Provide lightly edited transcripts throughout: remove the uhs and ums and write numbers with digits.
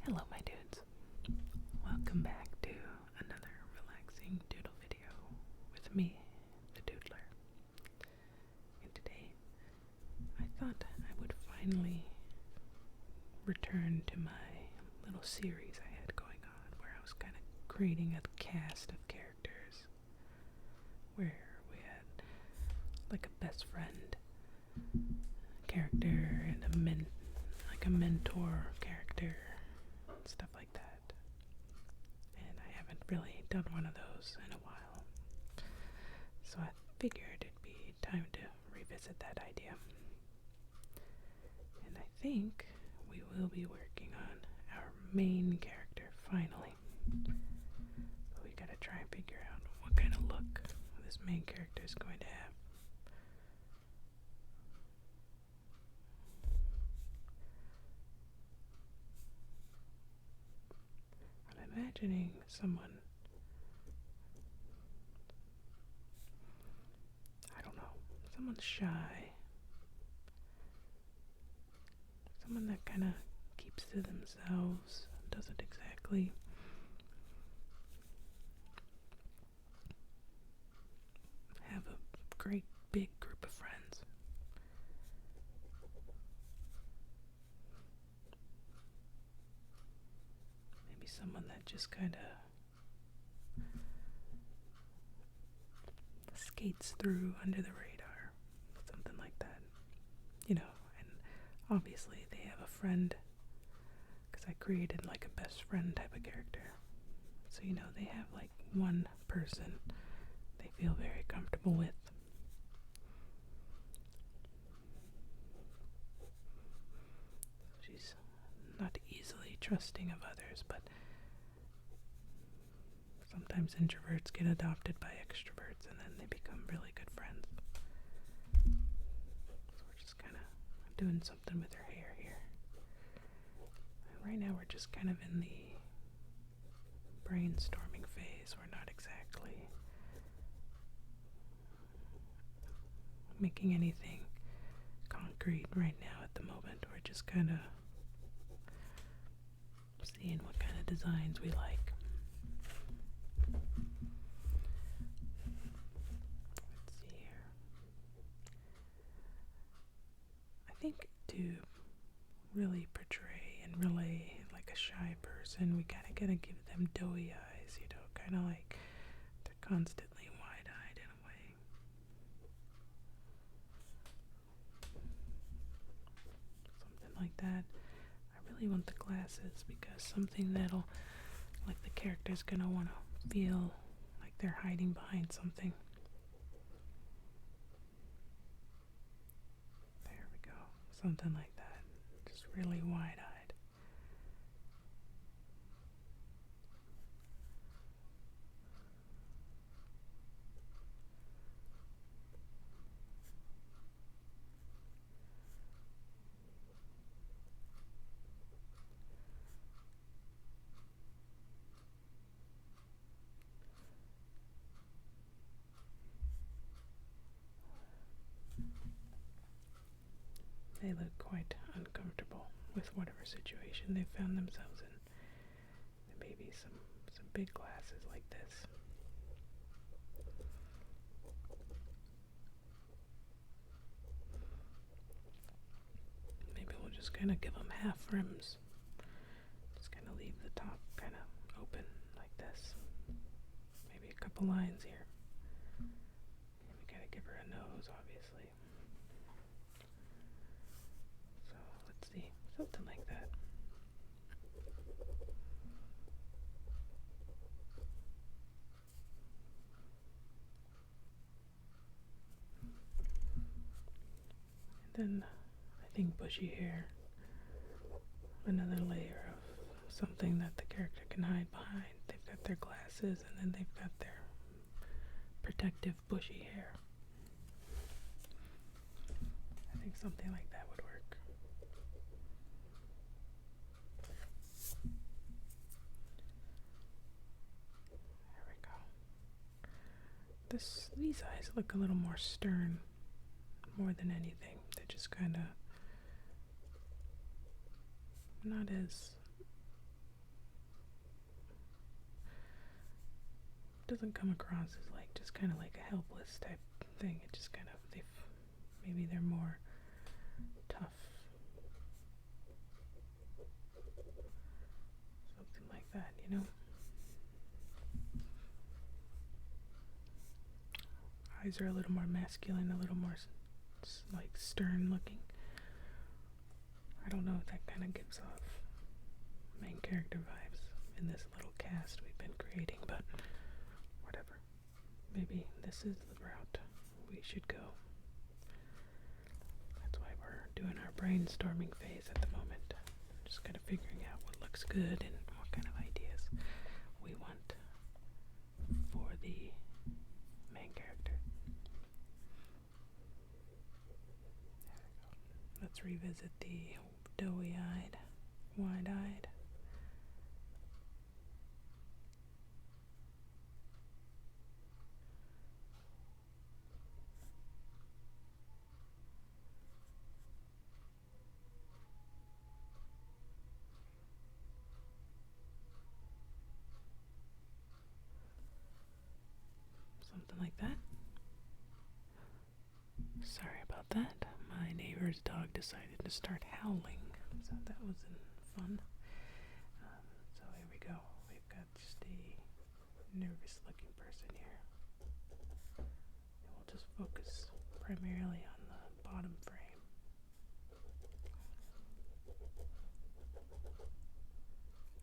Hello my dudes. Welcome back to another relaxing doodle video with me, the Doodler. And today, I thought I would finally return to my little series I had going on where I was kind of creating a cast of characters where we had like a best friend character and a mentor character, stuff like that. And I haven't really done one of those in a while, so I figured it'd be time to revisit that idea. And I think we will be working on our main character finally. But we gotta try and figure out what kind of look this main character is going to have. Imagining someone, I don't know, someone shy, someone that kind of keeps to themselves, doesn't exactly have a great big group of friends. Maybe someone that just kind of skates through under the radar, something like that, and obviously they have a friend, because I created like a best friend type of character, so they have like one person they feel very comfortable with. She's not easily trusting of others, but sometimes introverts get adopted by extroverts and then they become really good friends. So we're just kind of doing something with her hair here. And right now we're just kind of in the brainstorming phase. We're not exactly making anything concrete right now at the moment. We're just kind of seeing what kind of designs we like. Let's see here. I think to really portray and relay like a shy person, we kind of gotta give them doughy eyes, kind of like they're constantly wide-eyed in a way. Something like that. I really want the glasses because something that'll, like, the character's gonna want to feel like they're hiding behind something. There we go. Something like that. Just really wide-eyed. They look quite uncomfortable with whatever situation they found themselves in. And maybe some big glasses like this. Maybe we'll just kind of give them half rims. Just kind of leave the top kind of open like this. Maybe a couple lines here. And we gotta give her a nose, obviously. So let's see, something like that. And then I think bushy hair, another layer of something that the character can hide behind. They've got their glasses and then they've got their protective bushy hair. I think something like that would work. There we go. These eyes look a little more stern, more than anything. They're just kind of not as doesn't come across as like just kind of like a helpless type thing. It just kind of maybe they're more tough, something like that, you know. Eyes are a little more masculine, a little more like stern looking. I don't know if that kind of gives off main character vibes in this little cast we've been creating, but whatever. Maybe this is the route we should go. That's why we're doing our brainstorming phase at the moment. Just kind of figuring out what looks good and what kind of ideas we want for the main character. Let's revisit the doughy-eyed, wide-eyed. Something like that. Sorry about that. My neighbor's dog decided to start howling, so that wasn't fun. So here we go. We've got just a nervous looking person here. And we'll just focus primarily on the bottom frame.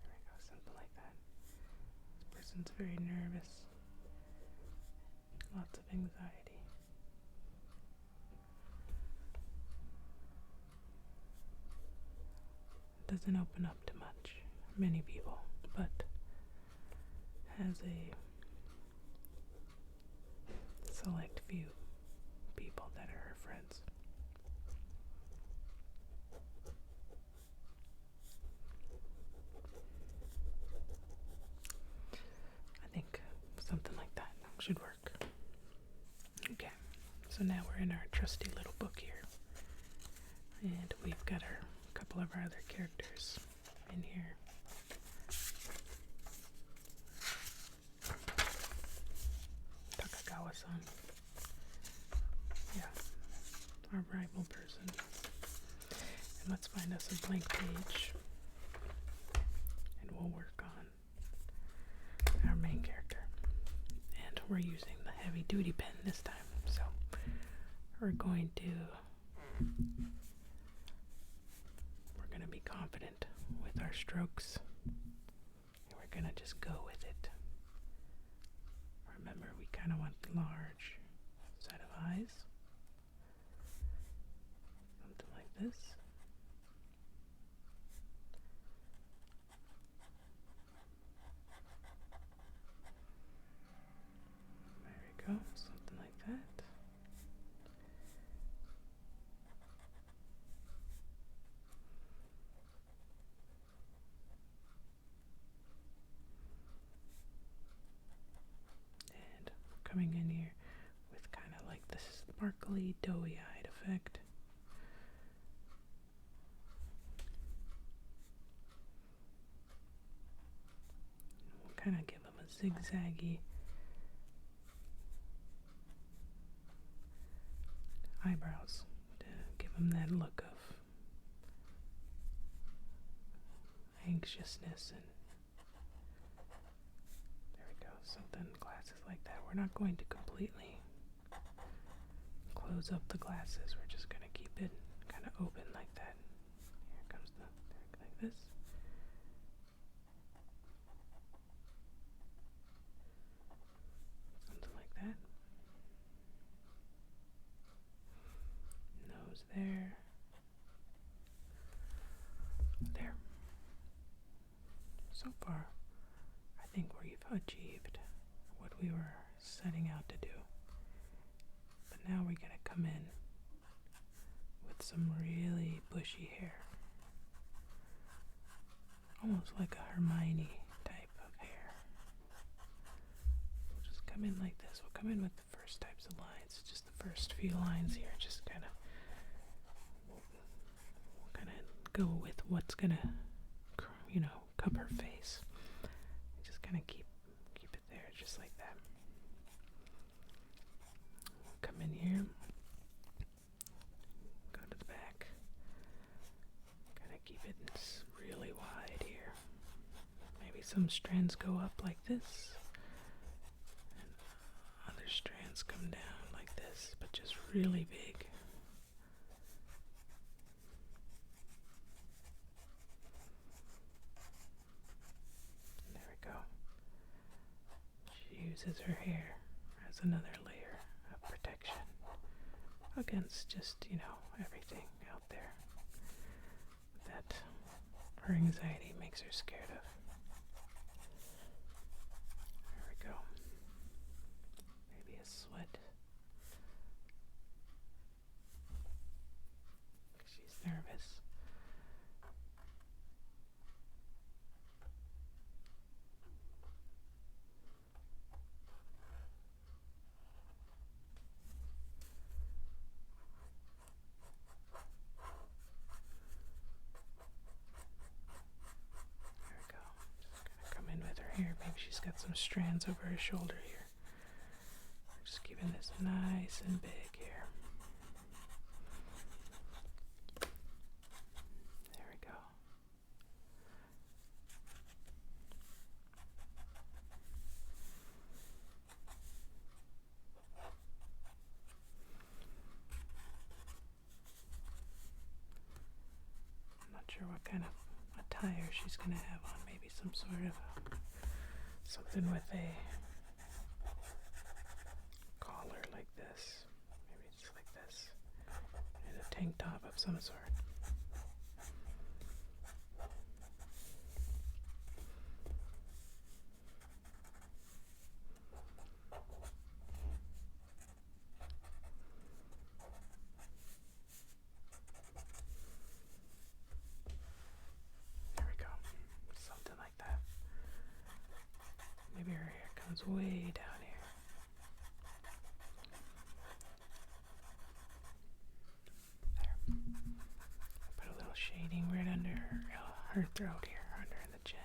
There we go, something like that. This person's very nervous. Lots of anxiety. Doesn't open up to many people, but has a select few people that are her friends. I think something like that should work. Okay, so now we're in our trusty little book here, and we've got a couple of our other characters in here. Takagawa-san. Yeah, our rival person. And let's find us a blank page, and we'll work on our main character. And we're using the heavy duty pen this time, so we're going to be confident with our strokes, and we're gonna just go with it. Remember, we kind of want a large set of eyes, something like this. There we go, something like that. Coming in here with kind of like this sparkly, doughy-eyed effect. We'll kind of give them a zigzaggy eyebrows to give them that look of anxiousness, and there we go, something, glasses like that. We're not going to completely close up the glasses. We're just going to keep it kind of open like that. Here comes the, like this. Something like that. Nose there. There. So far, I think we've achieved what we were setting out to do. But now we're going to come in with some really bushy hair. Almost like a Hermione type of hair. We'll just come in like this. We'll come in with the first types of lines, just the first few lines here. Just kind of, we'll kind of go with what's going to, you know, cup her face. Just kind of keep it there, just like that. some strands go up like this, and other strands come down like this, but just really big. There we go. She uses her hair as another layer of protection against just, everything out there that her anxiety makes her scared of. There we go. Maybe a sweat. She's nervous. Here, maybe she's got some strands over her shoulder here. Just keeping this nice and big here. There we go. I'm not sure what kind of attire she's going to have on. Maybe some sort of something with a collar like this. Maybe just like this. And a tank top of some sort. There we go. Something like that. Maybe her hair comes way down here. There. Put a little shading right under her throat here, under the chin.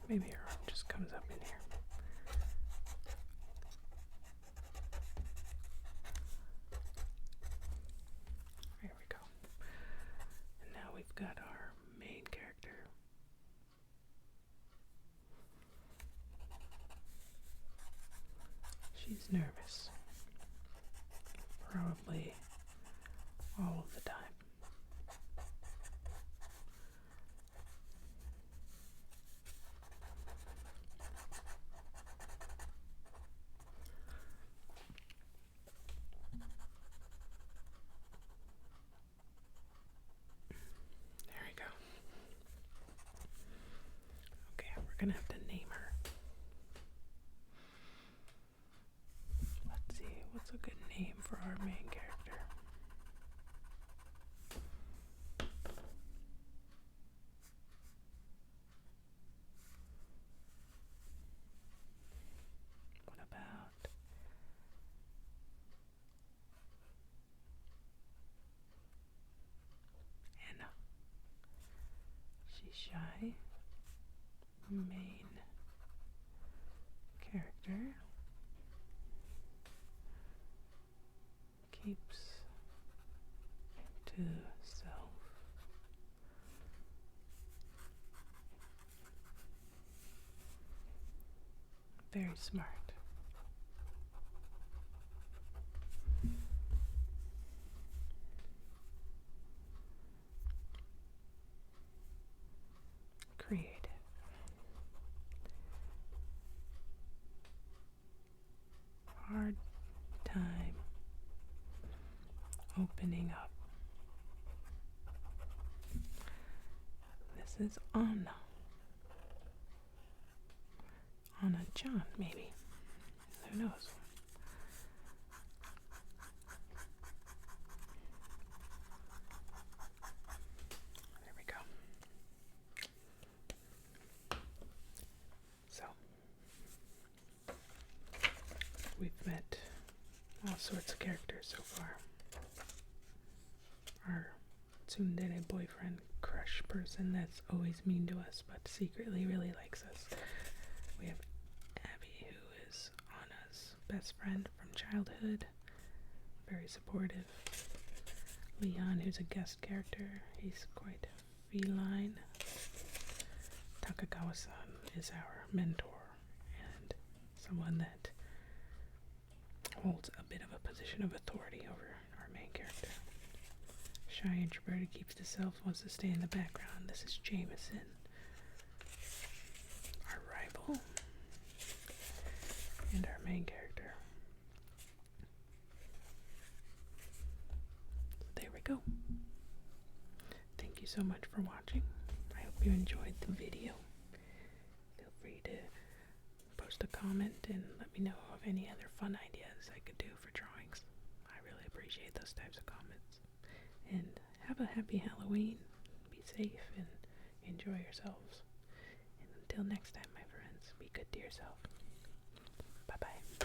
Maybe her arm just comes up in here. There we go. And now we've got our main character. She's nervous. Probably all of the time. We're gonna have to name her. Let's see, what's a good name for our main character? What about Anna? She's shy. Main character keeps to self. Very smart. Creative. Hard time opening up. This is Anna. Anna-chan, maybe. Who knows? There we go. So, met all sorts of characters so far. Our soon-dated boyfriend, crush person that's always mean to us but secretly really likes us. We have Abby, who is Anna's best friend from childhood, very supportive. Leon, who's a guest character, he's quite feline. Takagawa-san is our mentor and someone that holds a bit of a position of authority over our main character. Shy introverted, keeps to self, wants to stay in the background. This is Jameson, our rival, and our main character. There we go. Thank you so much for watching. I hope you enjoyed the video. Feel free to post a comment and let me know of any other fun ideas I could do for drawings. I really appreciate those types of comments. And have a happy Halloween. Be safe and enjoy yourselves. And until next time, my friends, be good to yourself. Bye-bye.